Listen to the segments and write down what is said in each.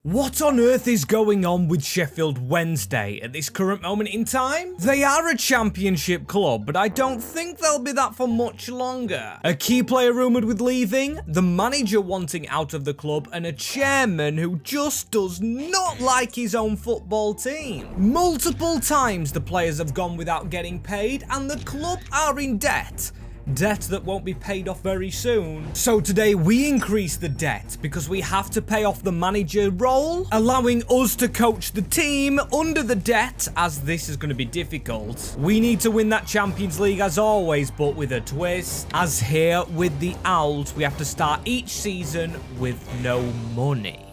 What on earth is going on with Sheffield Wednesday at this current moment in time? They are a championship club, but I don't think they'll be that for much longer. A key player rumoured with leaving, the manager wanting out of the club, and a chairman who just does not like his own football team. Multiple times the players have gone without getting paid, and the club are in debt. Debt that won't be paid off very soon. So today we increase the debt because we have to pay off the manager role, allowing us to coach the team under the debt, as this is going to be difficult. We need to win that Champions League as always, but with a twist. As here with the Owls, we have to start each season with no money.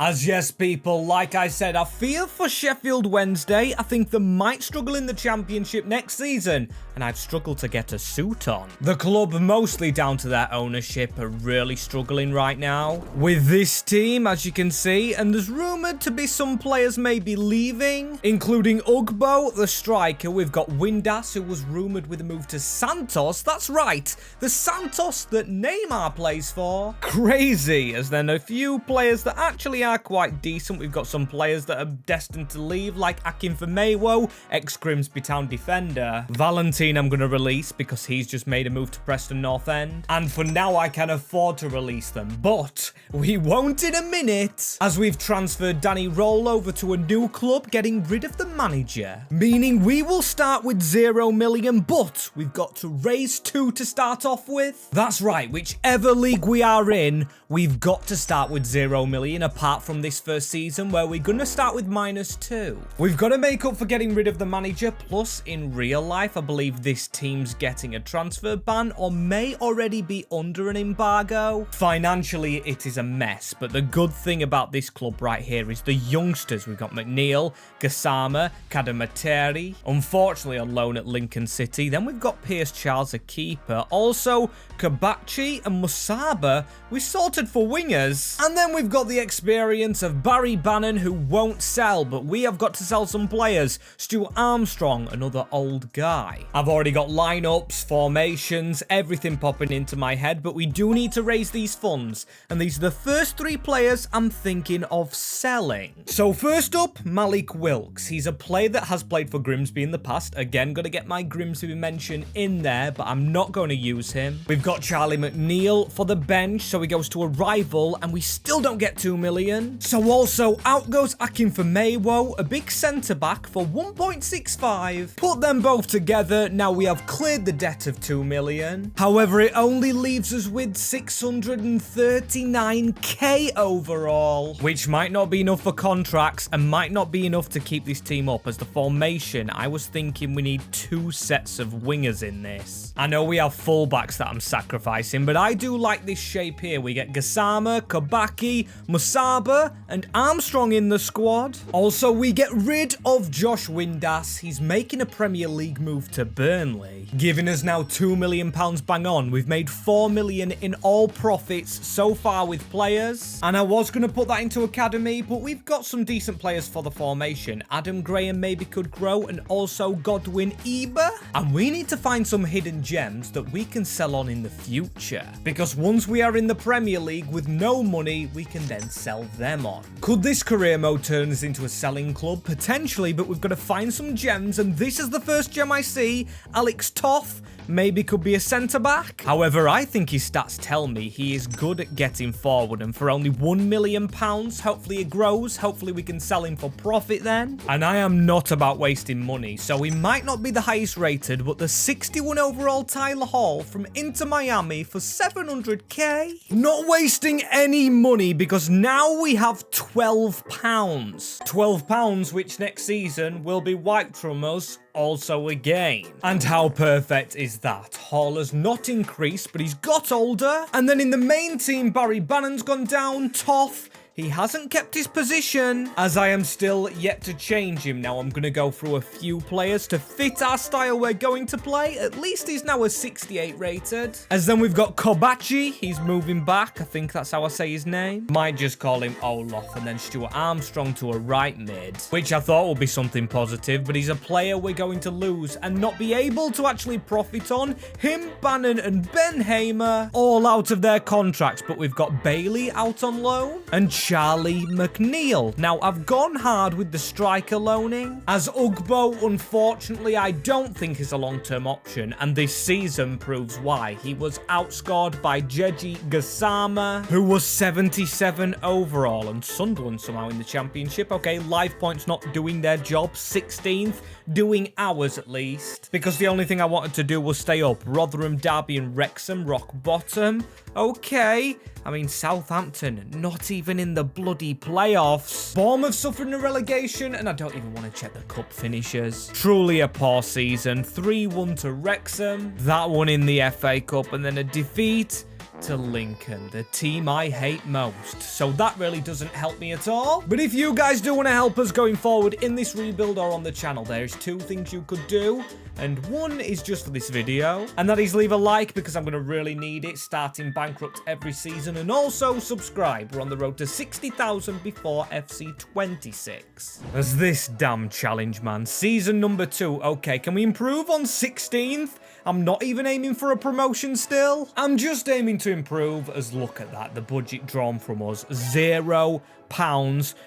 As yes, people, like I said, I fear for Sheffield Wednesday. I think they might struggle in the Championship next season, and I've struggled to get a suit on. The club, mostly down to their ownership, are really struggling right now with this team, as you can see, and there's rumoured to be some players maybe leaving, including Ugbo, the striker. We've got Windass, who was rumoured with a move to Santos. That's right, the Santos that Neymar plays for. Crazy, as then a few players that actually are quite decent. We've got some players that are destined to leave, like Akinfenmewo, ex-Grimsby Town defender. Valentine I'm going to release because he's just made a move to Preston North End. And for now, I can afford to release them, but we won't in a minute, as we've transferred Danny Roll over to a new club, getting rid of the manager. Meaning we will start with 0 million, but we've got to raise 2 to start off with. That's right, whichever league we are in, we've got to start with 0 million, apart from this first season where we're going to start with -2. We've got to make up for getting rid of the manager, plus in real life I believe this team's getting a transfer ban or may already be under an embargo. Financially it is a mess, but the good thing about this club right here is the youngsters. We've got McNeil, Gassama, Kadamateri, unfortunately on loan at Lincoln City. Then we've got Pierce Charles, a keeper. Also Kabachi and Musaba we sorted for wingers. And then we've got the experience of Barry Bannon, who won't sell, but we have got to sell some players. Stuart Armstrong, another old guy. I've already got lineups, formations, everything popping into my head, but we do need to raise these funds, and these are the first 3 players I'm thinking of selling. So first up, Malik Wilkes. He's a player that has played for Grimsby in the past. Again, got to get my Grimsby mention in there, but I'm not going to use him. We've got Charlie McNeil for the bench, so he goes to a rival, and we still don't get 2 million. So also out goes Akinfenmewo, a big centre-back for 1.65. Put them both together, now we have cleared the debt of 2 million. However, it only leaves us with 639k overall, which might not be enough for contracts and might not be enough to keep this team up. As the formation, I was thinking we need 2 sets of wingers in this. I know we have fullbacks that I'm sacrificing, but I do like this shape here. We get Gassama, Kabaki, Musaba, and Armstrong in the squad. Also, we get rid of Josh Windass. He's making a Premier League move to Burnley, giving us now £2 million bang on. We've made 4 million in all profits so far with players, and I was going to put that into academy, but we've got some decent players for the formation. Adam Graham maybe could grow, and also Godwin Eber. And we need to find some hidden gems that we can sell on in the future, because once we are in the Premier League with no money, we can then sell them on. Could this career mode turn us into a selling club? Potentially, but we've got to find some gems, and this is the first gem I see. Alex Toth maybe could be a centre-back. However, I think his stats tell me he is good at getting forward, and for only £1 million, hopefully it grows. Hopefully we can sell him for profit then. And I am not about wasting money, so he might not be the highest rated, but the 61 overall Tyler Hall from Inter Miami for 700k. Not wasting any money, because now we have £12. £12, which next season will be wiped from us also again. And how perfect is that? Hall has not increased, but he's got older. And then in the main team, Barry Bannon's gone down. Toth, he hasn't kept his position, as I am still yet to change him. Now I'm going to go through a few players to fit our style we're going to play. At least he's now a 68 rated. As then we've got Kobachi. He's moving back. I think that's how I say his name. Might just call him Olaf. And then Stuart Armstrong to a right mid, which I thought would be something positive, but he's a player we're going to lose and not be able to actually profit on. Him, Bannon and Ben Hamer all out of their contracts, but we've got Bailey out on loan and Charlie McNeil. Now, I've gone hard with the striker loaning, as Ugbo, unfortunately, I don't think is a long-term option, and this season proves why. He was outscored by Jeji Gassama, who was 77 overall, and Sunderland somehow in the championship. Okay, live points not doing their job, 16th, doing ours at least, because the only thing I wanted to do was stay up. Rotherham, Derby, and Wrexham, rock bottom. Okay, I mean, Southampton, not even in the bloody playoffs. Bournemouth suffering a relegation, and I don't even want to check the cup finishes. Truly a poor season. 3-1 to Wrexham, that one in the FA Cup, and then a defeat to Lincoln, the team I hate most. So that really doesn't help me at all. But if you guys do want to help us going forward in this rebuild or on the channel, there's two things you could do. And one is just for this video, and that is leave a like, because I'm going to really need it, starting bankrupt every season, and also subscribe. We're on the road to 60,000 before FC26. As this damn challenge, man. Season number 2. Okay, can we improve on 16th? I'm not even aiming for a promotion still. I'm just aiming to improve, as look at that, the budget drawn from us, £0.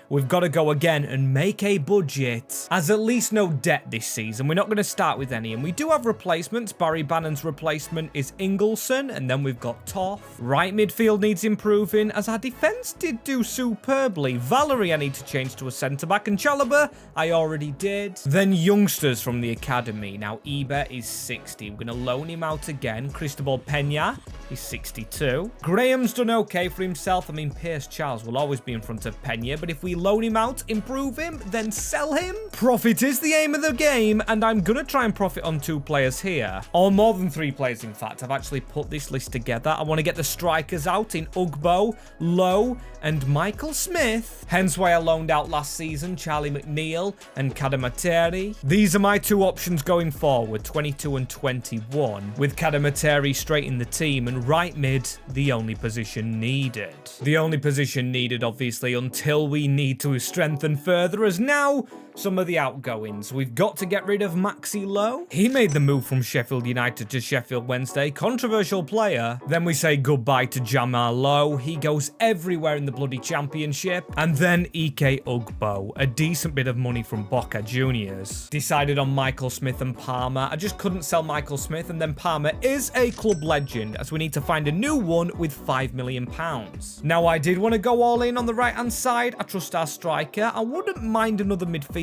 We've got to go again and make a budget. As at least no debt this season. We're not going to start with any, and we do have replacements. Barry Bannon's replacement is Ingleson, and then we've got Toff. Right midfield needs improving, as our defence did do superbly. Valerie I need to change to a centre-back, and Chalobah I already did. Then youngsters from the academy. Now Eber is 60. We're going to loan him out again. Cristobal Pena is 62. Graham's done okay for himself. I mean, Pierce Charles will always be in front of Pena, but if we loan him out, improve him, then sell him. Profit is the aim of the game, and I'm gonna try and profit on 2 players here, or more than 3 players in fact. I've actually put this list together. I want to get the strikers out in Ugbo, Lowe, and Michael Smith, hence why I loaned out last season Charlie McNeil and Cadamateri. These are my 2 options going forward, 22 and 21, with Cadamateri straight in the team, and right mid the only position needed. The only position needed, obviously, until we need to strengthen further, as now some of the outgoings. We've got to get rid of Maxi Lowe. He made the move from Sheffield United to Sheffield Wednesday. Controversial player. Then we say goodbye to Jamal Lowe. He goes everywhere in the bloody championship. And then Ike Ugbo. A decent bit of money from Boca Juniors. Decided on Michael Smith and Palmer. I just couldn't sell Michael Smith, and then Palmer is a club legend, as we need to find a new one with £5 million. Now, I did want to go all in on the right-hand side. I trust our striker. I wouldn't mind another midfielder,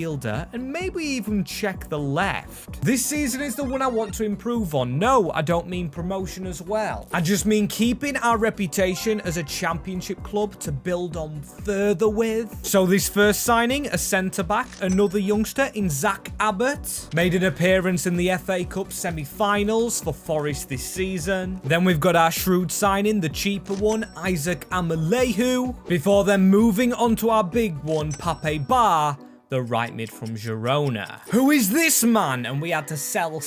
and maybe even check the left. This season is the one I want to improve on. No, I don't mean promotion as well. I just mean keeping our reputation as a championship club to build on further with. So this first signing, a centre-back, another youngster in Zach Abbott. Made an appearance in the FA Cup semi-finals for Forest this season. Then we've got our shrewd signing, the cheaper one, Isaac Amalehu. Before then moving on to our big one, Pape Bar, the right mid from Girona. Who is this man? And we had to sell,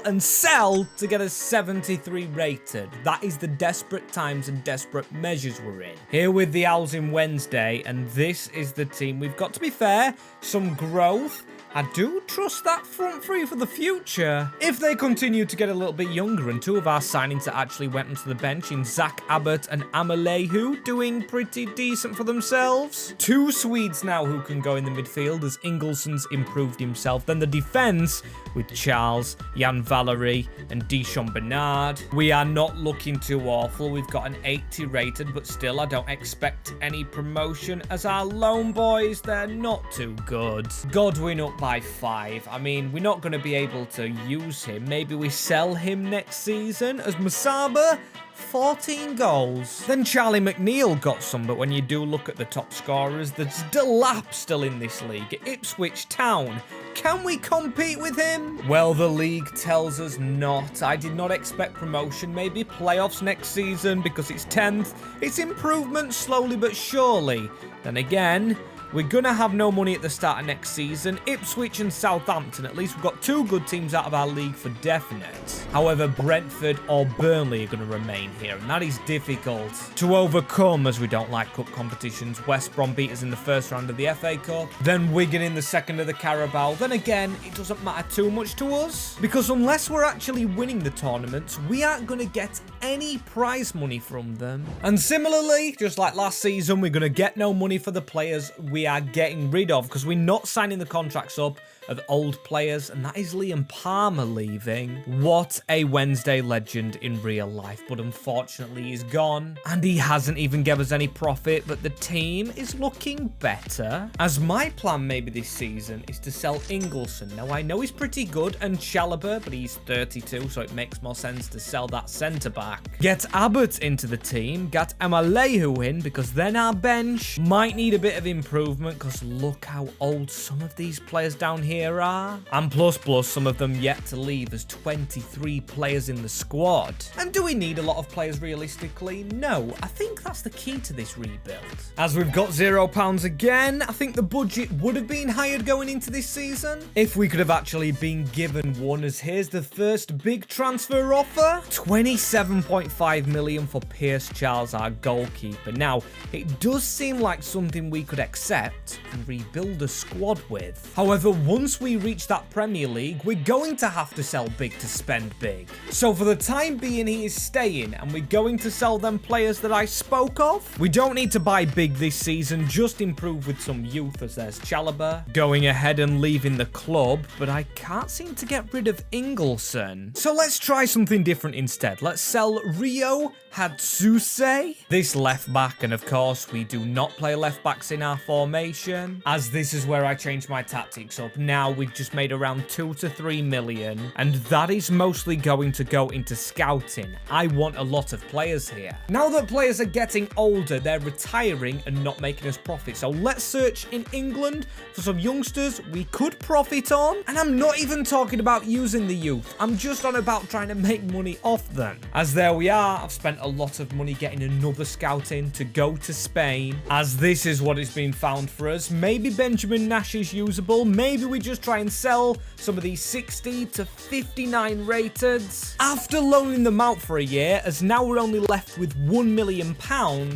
and sell to get a 73 rated. That is the desperate times and desperate measures we're in. Here with the Owls in Wednesday, and this is the team. We've got to be fair, some growth. I do trust that front three for the future. If they continue to get a little bit younger, and 2 of our signings that actually went onto the bench in Zach Abbott and Amalehu doing pretty decent for themselves. 2 Swedes now who can go in the midfield, as Ingleson's improved himself. Then the defense with Charles, Jan Valery, and Deschamps Bernard. We are not looking too awful. We've got an 80 rated, but still I don't expect any promotion, as our lone boys, they're not too good. Godwin up by 5. I mean, we're not going to be able to use him. Maybe we sell him next season, as Masaba, 14 goals. Then Charlie McNeil got some, but when you do look at the top scorers, there's Delap still in this league. Ipswich Town. Can we compete with him? Well, the league tells us not. I did not expect promotion. Maybe playoffs next season because it's 10th. It's improvement slowly but surely. Then again, we're going to have no money at the start of next season. Ipswich and Southampton, at least we've got 2 good teams out of our league for definite. However, Brentford or Burnley are going to remain here, and that is difficult to overcome as we don't like cup competitions. West Brom beat us in the first round of the FA Cup, then Wigan in the second of the Carabao. Then again, it doesn't matter too much to us, because unless we're actually winning the tournaments, we aren't going to get any prize money from them. And similarly, just like last season, we're going to get no money for the players we are getting rid of, because we're not signing the contracts up of old players, and that is Liam Palmer leaving. What a Wednesday legend in real life, but unfortunately he's gone, and he hasn't even given us any profit, but the team is looking better. As my plan maybe this season is to sell Ingleson. Now I know he's pretty good, and Chalobah, but he's 32, so it makes more sense to sell that centre-back. Get Abbott into the team, get Amalehu in, because then our bench might need a bit of improvement, because look how old some of these players down here are. And plus, some of them yet to leave. There's 23 players in the squad. And do we need a lot of players realistically? No. I think that's the key to this rebuild. As we've got £0 again, I think the budget would have been higher going into this season if we could have actually been given one, as here's the first big transfer offer. 27.5 million for Pierce Charles, our goalkeeper. Now, it does seem like something we could accept and rebuild a squad with. However, once we reach that Premier League, we're going to have to sell big to spend big. So for the time being, he is staying, and we're going to sell them players that I spoke of. We don't need to buy big this season, just improve with some youth, as there's Chalobah going ahead and leaving the club, but I can't seem to get rid of Ingleson. So let's try something different instead. Let's sell Rio Hatsuse, this left back, and of course we do not play left backs in our formation, as this is where I change my tactics up. Now we've just made around 2 to 3 million, and that is mostly going to go into scouting. I want a lot of players here. Now that players are getting older, they're retiring and not making us profit, so let's search in England for some youngsters we could profit on. And I'm not even talking about using the youth, I'm just on about trying to make money off them. As there we are, I've spent a lot of money getting another scout in to go to Spain, as this is what has been found for us. Maybe Benjamin Nash is usable, maybe we just try and sell some of these 60 to 59 rateds after loaning them out for a year, as now we're only left with £1 million.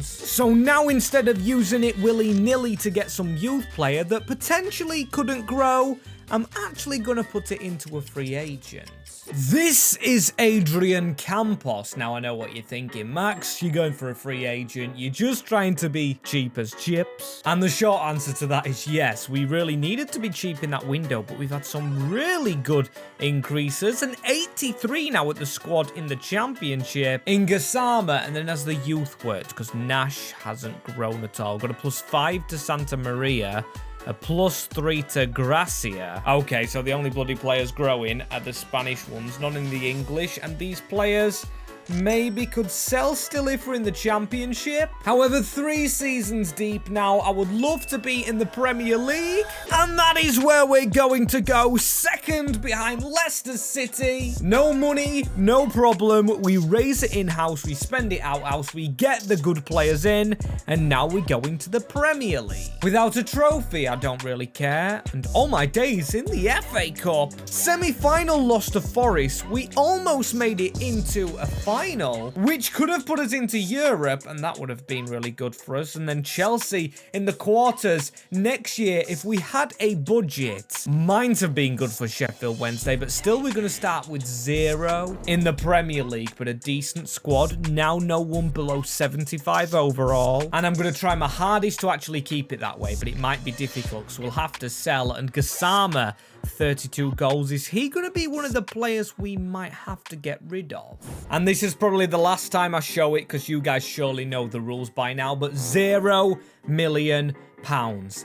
So now instead of using it willy-nilly to get some youth player that potentially couldn't grow, I'm actually going to put it into a free agent. This is Adrian Campos. Now, I know what you're thinking. Max, you're going for a free agent. You're just trying to be cheap as chips. And the short answer to that is yes. We really needed to be cheap in that window, but we've had some really good increases. And 83 now at the squad in the championship. In Gassama, and then as the youth worked, because Nash hasn't grown at all. Got a +5 to Santa Maria. A +3 to Gracia. Okay, so the only bloody players growing are the Spanish ones, not in the English, and these players maybe could sell still if we're in the championship. However, 3 seasons deep now, I would love to be in the Premier League, and that is where we're going to go, second behind Leicester City. No money, no problem. We raise it in-house, we spend it out-house, we get the good players in, and now we're going to the Premier League. Without a trophy, I don't really care, and all my days in the FA Cup. Semi-final loss to Forest. We almost made it into a final, which could have put us into Europe, and that would have been really good for us. And then Chelsea in the quarters next year, if we had a budget, might have been good for Sheffield Wednesday, but still we're going to start with 0 in the Premier League, but a decent squad. Now no one below 75 overall, and I'm going to try my hardest to actually keep it that way, but it might be difficult, so we'll have to sell. And Gassama, 32 goals. Is he going to be one of the players we might have to get rid of? And this is probably the last time I show it, because you guys surely know the rules by now, but £0 million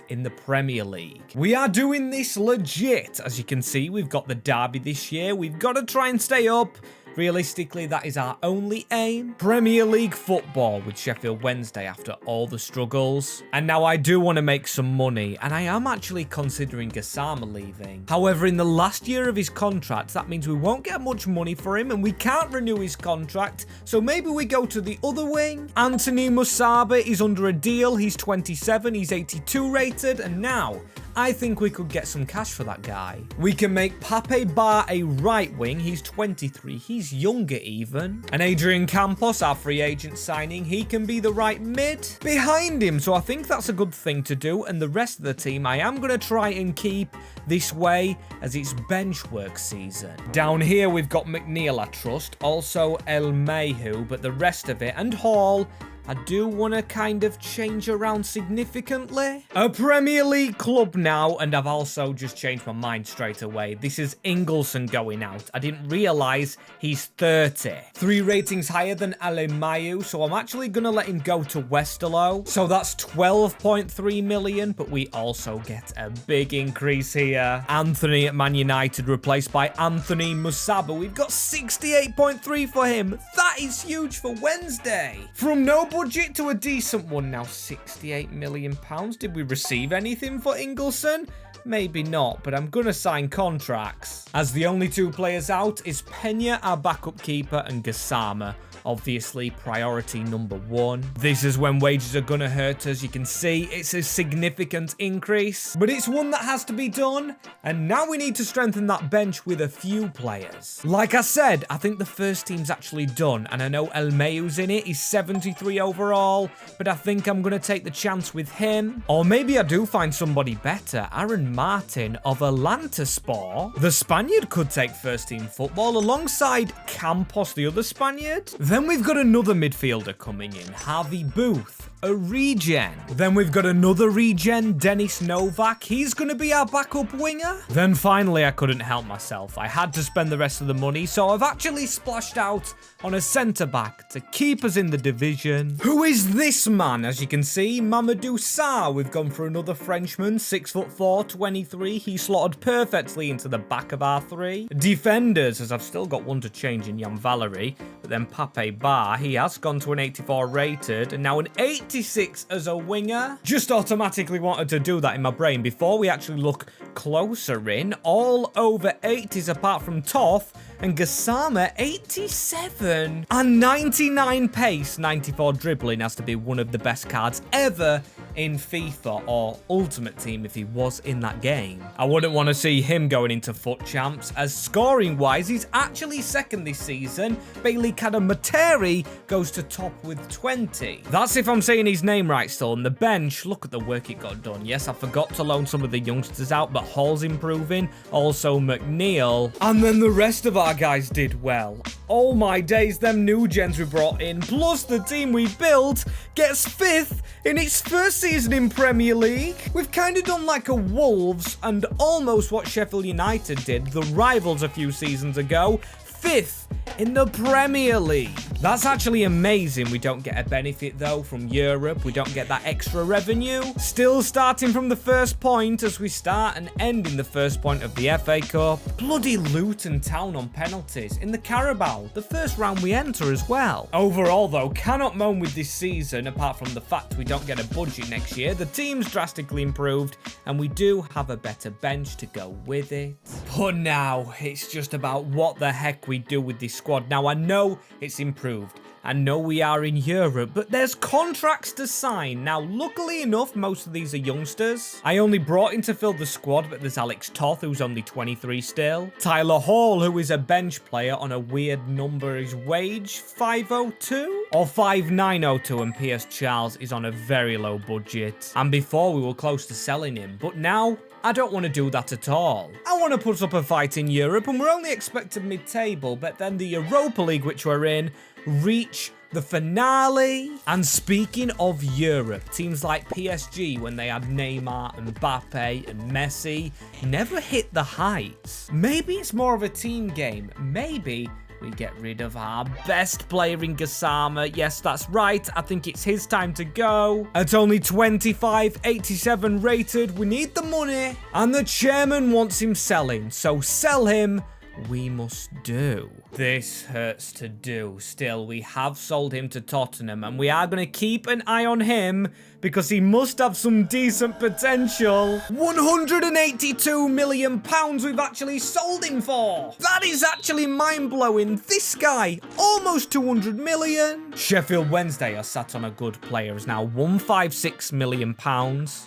in the Premier League. We are doing this legit. As you can see, we've got the derby this year. We've got to try and stay up. Realistically, that is our only aim. Premier League football with Sheffield Wednesday after all the struggles. And now I do want to make some money, and I am actually considering Gassama leaving. However, in the last year of his contract, that means we won't get much money for him, and we can't renew his contract, so maybe we go to the other wing. Anthony Musaba is under a deal. He's 27, he's 82 rated, and now I think we could get some cash for that guy. We can make Pape Bar a right wing. He's 23. He's younger even. And Adrian Campos, our free agent signing, he can be the right mid behind him. So I think that's a good thing to do. And the rest of the team, I am going to try and keep this way as it's bench work season. Down here, we've got McNeil, I trust. Also El Mayhew, but the rest of it, and Hall, I do want to kind of change around significantly. A Premier League club now, and I've also just changed my mind straight away. This is Ingelsson going out. I didn't realise he's 30. 3 ratings higher than Alemayu, so I'm actually going to let him go to Westerlo. So that's 12.3 million, but we also get a big increase here. Anthony at Man United replaced by Anthony Musaba. We've got 68.3 for him. That is huge for Wednesday. From no budget to a decent one now. 68 million pounds. Did we receive anything for Ingelsson? Maybe not, but I'm going to sign contracts. As the only 2 players out is Pena, our backup keeper, and Gassama. Obviously, priority number 1. This is when wages are going to hurt us. You can see it's a significant increase, but it's one that has to be done. And now we need to strengthen that bench with a few players. Like I said, I think the first team's actually done. And I know El Mayu's in it. He's 73 overall, but I think I'm going to take the chance with him. Or maybe I do find somebody better. Aaron Martin of Alantaspor. The Spaniard could take first team football alongside Campos, the other Spaniard. Then we've got another midfielder coming in, Harvey Booth, a regen. Then we've got another regen, Dennis Novak. He's going to be our backup winger. Then finally, I couldn't help myself. I had to spend the rest of the money, so I've actually splashed out on a centre-back to keep us in the division. Who is this man? As you can see, Mamadou Sarr. We've gone for another Frenchman, 6'4", 23. He slotted perfectly into the back of our 3. Defenders, as I've still got one to change in Jan Valery, but then Pape Bar, he has gone to an 84 rated, and now an 86 as a winger. Just automatically wanted to do that in my brain before we actually look closer in. All over 80s apart from Toth, and Gassama 87. And 99 pace, 94 dribbling has to be one of the best cards ever in FIFA or Ultimate Team if he was in that game. I wouldn't want to see him going into FUT Champs, as scoring wise he's actually second this season. Bailey Kadamateri goes to top with 20. That's if I'm saying his name right still. And the bench, look at the work it got done. Yes, I forgot to loan some of the youngsters out, but Hall's improving, also McNeil, and then the rest of our guys did well. Oh my days, them new gens we brought in, plus the team we built, gets 5th in its first season in Premier League. We've kind of done like a Wolves and almost what Sheffield United did, the rivals a few seasons ago. 5th in the Premier League. That's actually amazing. We don't get a benefit though from Europe. We don't get that extra revenue. Still starting from the first point as we start and end in the first point of the FA Cup. Bloody Luton Town on penalties in the Carabao, the first round we enter as well. Overall though, cannot moan with this season apart from the fact we don't get a budget next year. The team's drastically improved and we do have a better bench to go with it. But now it's just about what the heck we do with this squad. Now I know it's improved. I know we are in Europe, but there's contracts to sign. Now, luckily enough, most of these are youngsters. I only brought in to fill the squad, but there's Alex Toth, who's only 23 still. Tyler Hall, who is a bench player on a weird number. His wage, 502? Or 5902, and Pierce Charles is on a very low budget. And before, we were close to selling him, but now I don't want to do that at all. I want to put up a fight in Europe, and we're only expected mid-table, but then the Europa League, which we're in, reach the finale. And speaking of Europe, teams like PSG, when they had Neymar and Mbappe and Messi, never hit the heights. Maybe it's more of a team game. Maybe we get rid of our best player in Gassama. Yes, that's right. I think it's his time to go. At only 25, 87 rated, we need the money. And the chairman wants him selling, so sell him we must do. This hurts to do. Still, we have sold him to Tottenham, and we are going to keep an eye on him because he must have some decent potential. £182 million we've actually sold him for. That is actually mind-blowing. This guy, almost 200 million. Sheffield Wednesday are sat on a good player, is now £156 million.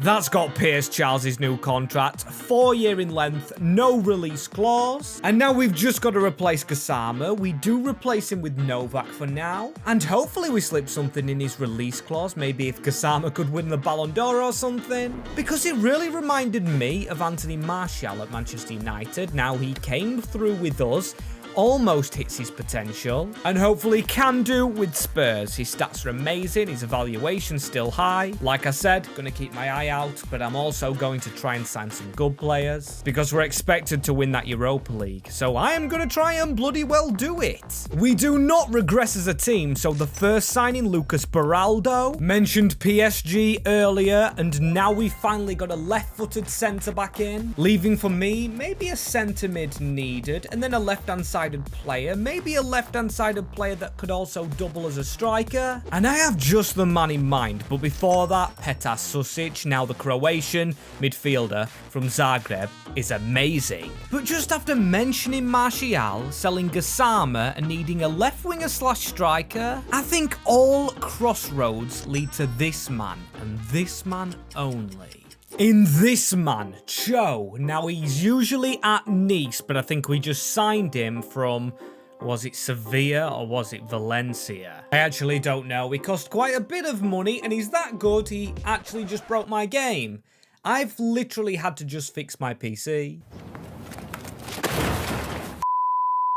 That's got Pierce Charles' new contract, 4-year in length, no release clause. And now we've just got to replace Gassama. We do replace him with Novak for now. And hopefully we slip something in his release clause. Maybe if Gassama could win the Ballon d'Or or something. Because it really reminded me of Anthony Martial at Manchester United. Now he came through with us, almost hits his potential, and hopefully can do with Spurs. His stats are amazing, his evaluation's still high. Like I said, gonna keep my eye out, but I'm also going to try and sign some good players because we're expected to win that Europa League, so I am gonna try and bloody well do it. We do not regress as a team, so the first signing, Lucas Beraldo, mentioned PSG earlier, and now we finally got a left-footed centre-back in, leaving for me maybe a centre-mid needed, and then a left-hand side player, maybe a left-hand sided player that could also double as a striker. And I have just the man in mind, but before that, Petar Susic, now the Croatian midfielder from Zagreb, is amazing. But just after mentioning Martial, selling Gassama and needing a left winger / striker, I think all crossroads lead to this man, and this man only. In this man, Cho. Now, he's usually at Nice, but I think we just signed him from, was it Sevilla or was it Valencia? I actually don't know. He cost quite a bit of money, and he's that good, he actually just broke my game. I've literally had to just fix my PC.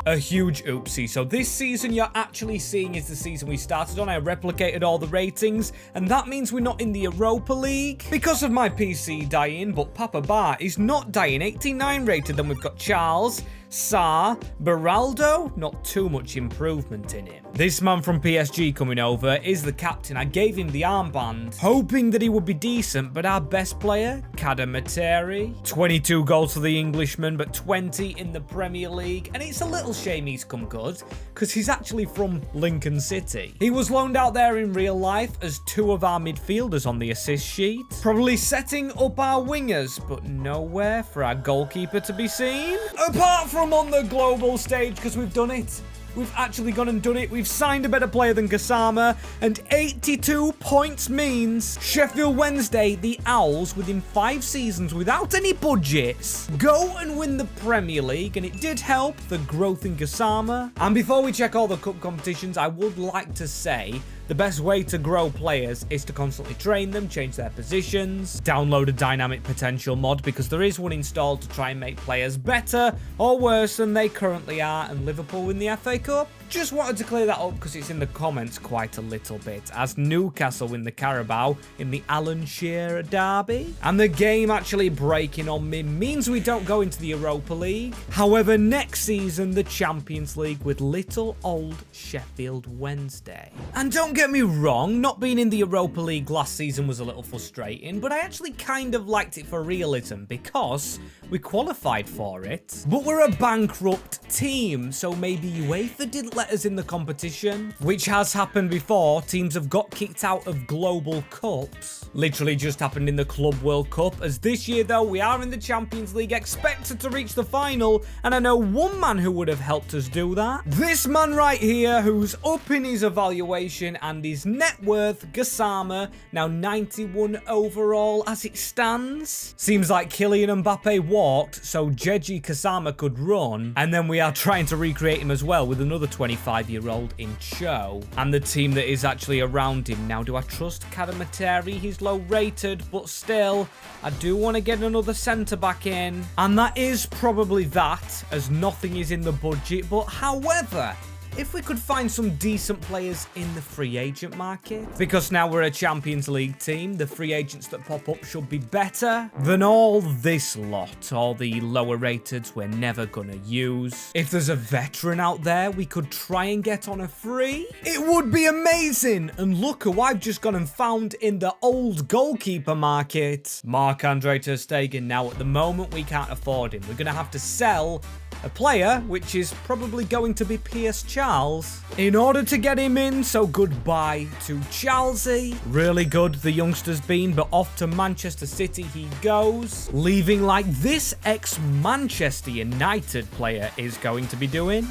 A huge oopsie. So this season you're actually seeing is the season we started on. I replicated all the ratings, and that means we're not in the Europa League because of my PC dying, but Papa Bar is not dying. 89 rated. Then we've got Charles, Sarr, Beraldo, not too much improvement in him. This man from PSG coming over is the captain. I gave him the armband, hoping that he would be decent, but our best player, Kadamateri, 22 goals for the Englishman, but 20 in the Premier League, and it's a little shame he's come good, because he's actually from Lincoln City. He was loaned out there in real life as 2 of our midfielders on the assist sheet, probably setting up our wingers, but nowhere for our goalkeeper to be seen, apart from on the global stage, because we've done it. We've actually gone and done it. We've signed a better player than Gassama, and 82 points means Sheffield Wednesday, the Owls, within 5 seasons without any budgets, go and win the Premier League, and it did help the growth in Gassama. And before we check all the cup competitions, I would like to say the best way to grow players is to constantly train them, change their positions, download a dynamic potential mod, because there is one installed to try and make players better or worse than they currently are, and Liverpool win the FA Cup. Just wanted to clear that up because it's in the comments quite a little bit, as Newcastle win the Carabao in the Alan Shearer derby. And the game actually breaking on me means we don't go into the Europa League. However, next season, the Champions League with little old Sheffield Wednesday. And don't get me wrong, not being in the Europa League last season was a little frustrating, but I actually kind of liked it for realism because we qualified for it. But we're a bankrupt team, so maybe UEFA didn't let us in the competition, which has happened before. Teams have got kicked out of global cups. Literally just happened in the Club World Cup, as this year though we are in the Champions League, expected to reach the final, and I know one man who would have helped us do that. This man right here, who's up in his evaluation and his net worth, Gassama, now 91 overall as it stands. Seems like Kylian Mbappe walked so Jeji Gassama could run, and then we are trying to recreate him as well with another 25-year-old in Cho, and the team that is actually around him. Now, do I trust Kadamateri? He's low rated, but still, I do want to get another centre-back in, and that is probably that, as nothing is in the budget. But however, if we could find some decent players in the free agent market, because now we're a Champions League team, the free agents that pop up should be better than all this lot, all the lower rateds we're never gonna use. If there's a veteran out there we could try and get on a free, it would be amazing. And look who I've just gone and found in the old goalkeeper market, Marc-Andre ter Stegen. Now at the moment we can't afford him. We're gonna have to sell a player which is probably going to be Pierce Charles, in order to get him in. So goodbye to Chelsea. Really good the youngster's been, but off to Manchester City he goes, leaving like this ex-Manchester United player is going to be doing.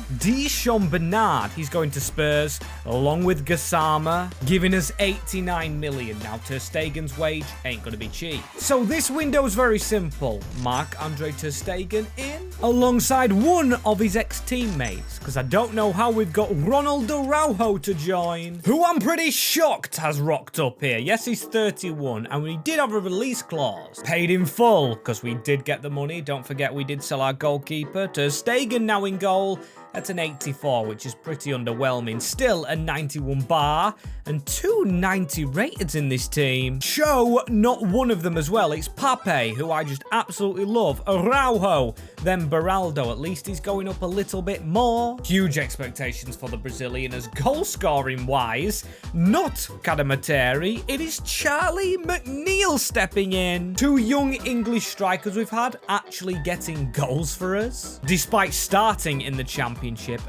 Sean Bernard, he's going to Spurs, along with Gassama, giving us 89 million. Now, Ter Stegen's wage ain't going to be cheap. So this window is very simple. Marc-Andre Ter Stegen in, alongside one of his ex-teammates, because I don't know how we've got Ronald Araujo to join, who I'm pretty shocked has rocked up here. Yes, he's 31, and we did have a release clause. Paid in full, because we did get the money. Don't forget we did sell our goalkeeper. Ter Stegen now in goal. At an 84, which is pretty underwhelming. Still a 91 bar and 2 90 rated in this team. Cho, not one of them as well. It's Pape, who I just absolutely love. Araujo, then Beraldo. At least he's going up a little bit more. Huge expectations for the Brazilian as goal scoring wise. Not Cadamateri. It is Charlie McNeil stepping in. 2 young English strikers we've had actually getting goals for us, despite starting in the Championship.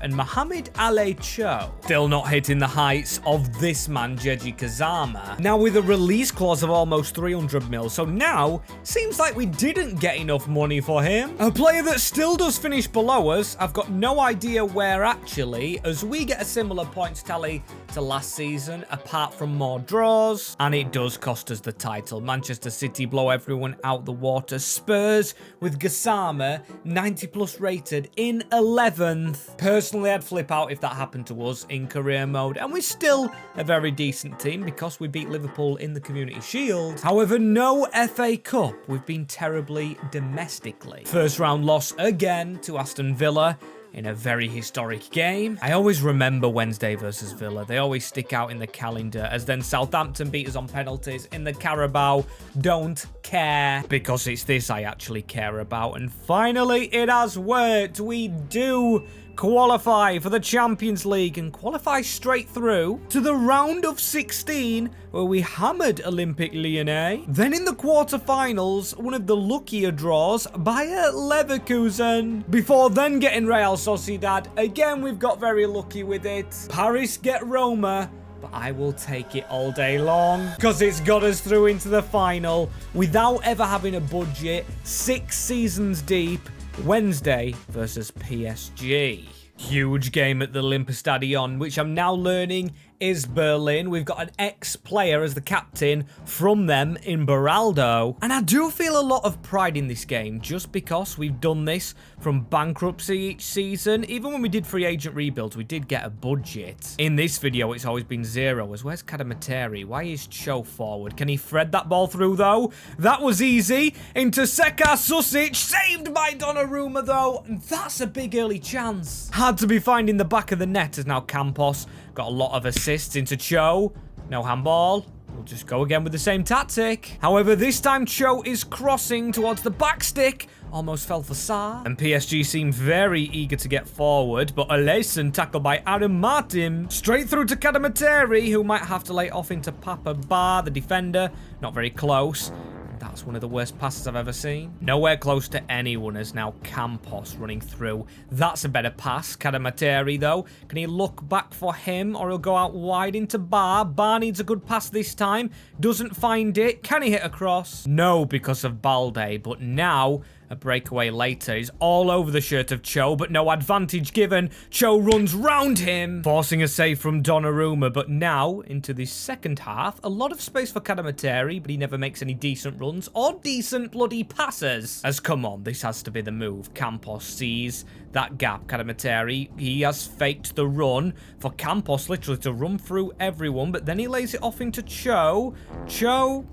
And Mohamed Ale Cho still not hitting the heights of this man, Jeji Kazama. Now with a release clause of almost 300 mil, so now seems like we didn't get enough money for him. A player that still does finish below us. I've got no idea where actually, as we get a similar points tally to last season, apart from more draws, and it does cost us the title. Manchester City blow everyone out the water. Spurs with Gassama 90 plus rated in 11th. Personally, I'd flip out if that happened to us in career mode, and we're still a very decent team because we beat Liverpool in the Community Shield. However, no FA Cup. We've been terribly domestically. First round loss again to Aston Villa in a very historic game. I always remember Wednesday versus Villa. They always stick out in the calendar, as then Southampton beat us on penalties in the Carabao. Don't care, because it's this I actually care about. And finally, it has worked. We do qualify for the Champions League and qualify straight through to the round of 16, where we hammered Olympique Lyonnais. Then in the quarterfinals, one of the luckier draws, Bayer Leverkusen, before then getting Real Sociedad. Again, we've got very lucky with it. Paris get Roma, but I will take it all day long, because it's got us through into the final without ever having a budget. 6 seasons deep. Wednesday versus PSG. Huge game at the Olympiastadion, which I'm now learning is Berlin. We've got an ex-player as the captain from them in Beraldo. And I do feel a lot of pride in this game just because we've done this from bankruptcy each season. Even when we did free agent rebuilds, we did get a budget. In this video, it's always been 0. As where's Cadamateri? Why is Cho forward? Can he thread that ball through though? That was easy. Into Sekar Susic. Saved by Donnarumma though. And that's a big early chance. Had to be finding the back of the net as now Campos got a lot of assists into Cho. No handball. We'll just go again with the same tactic. However, this time Cho is crossing towards the back stick. Almost fell for Sarr. And PSG seem very eager to get forward, but Alesen tackled by Adam Martin. Straight through to Cadamateri, who might have to lay off into Papa Bar, the defender. Not very close. That's one of the worst passes I've ever seen. Nowhere close to anyone as now Campos running through. That's a better pass. Cadamateri, though. Can he look back for him, or he'll go out wide into Bar? Bar needs a good pass this time. Doesn't find it. Can he hit across? No, because of Balde. But now a breakaway later is all over the shirt of Cho, but no advantage given. Cho runs round him, forcing a save from Donnarumma. But now, into the second half, a lot of space for Cadamateri, but he never makes any decent runs or decent bloody passes. As come on, this has to be the move. Campos sees that gap. Cadamateri, he has faked the run for Campos literally to run through everyone, but then he lays it off into Cho. Cho,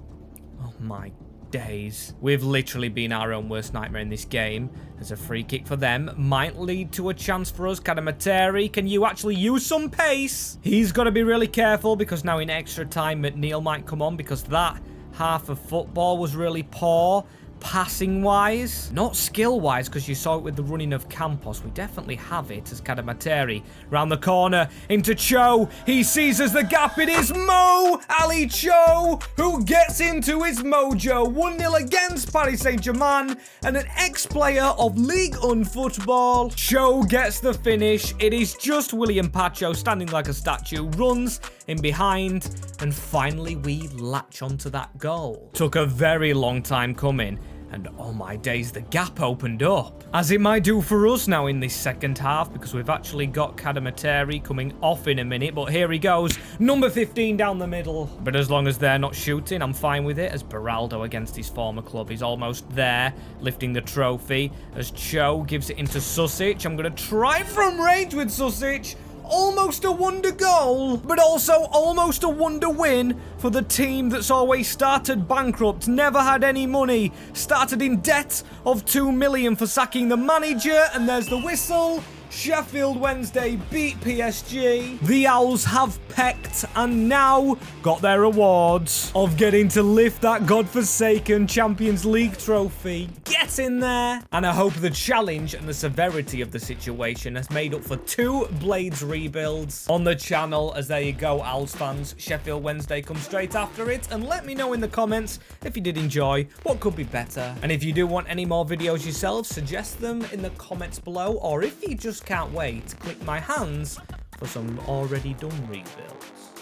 oh my days. We've literally been our own worst nightmare in this game. There's a free kick for them. Might lead to a chance for us. Cadamateri, can you actually use some pace? He's got to be really careful, because now in extra time, McNeil might come on, because that half of football was really poor. passing-wise, not skill-wise, because you saw it with the running of Campos. We definitely have it as Cadamateri. Round the corner, into Cho. He seizes the gap. It is Mo Ali Cho who gets into his mojo. 1-0 against Paris Saint-Germain, and an ex-player of Ligue 1 football. Cho gets the finish. It is just William Pacho standing like a statue, runs in behind, and finally we latch onto that goal. Took a very long time coming, and oh my days, the gap opened up. As it might do for us now in this second half, because we've actually got Cadamateri coming off in a minute, but here he goes. Number 15 down the middle. But as long as they're not shooting, I'm fine with it, as Beraldo against his former club is almost there, lifting the trophy, as Cho gives it into Susic. I'm going to try from range with Susic. Almost a wonder goal, but also almost a wonder win for the team that's always started bankrupt, never had any money, started in debt of 2 million for sacking the manager, and there's the whistle. Sheffield Wednesday beat PSG. The Owls have pecked and now got their rewards of getting to lift that godforsaken Champions League trophy. Get in there. And I hope the challenge and the severity of the situation has made up for 2 Blades rebuilds on the channel, as there you go, Owls fans. Sheffield Wednesday come straight after it, and let me know in the comments if you did enjoy, what could be better. And if you do want any more videos yourselves, suggest them in the comments below, or if you just can't wait, click my hands for some already done rebuilds.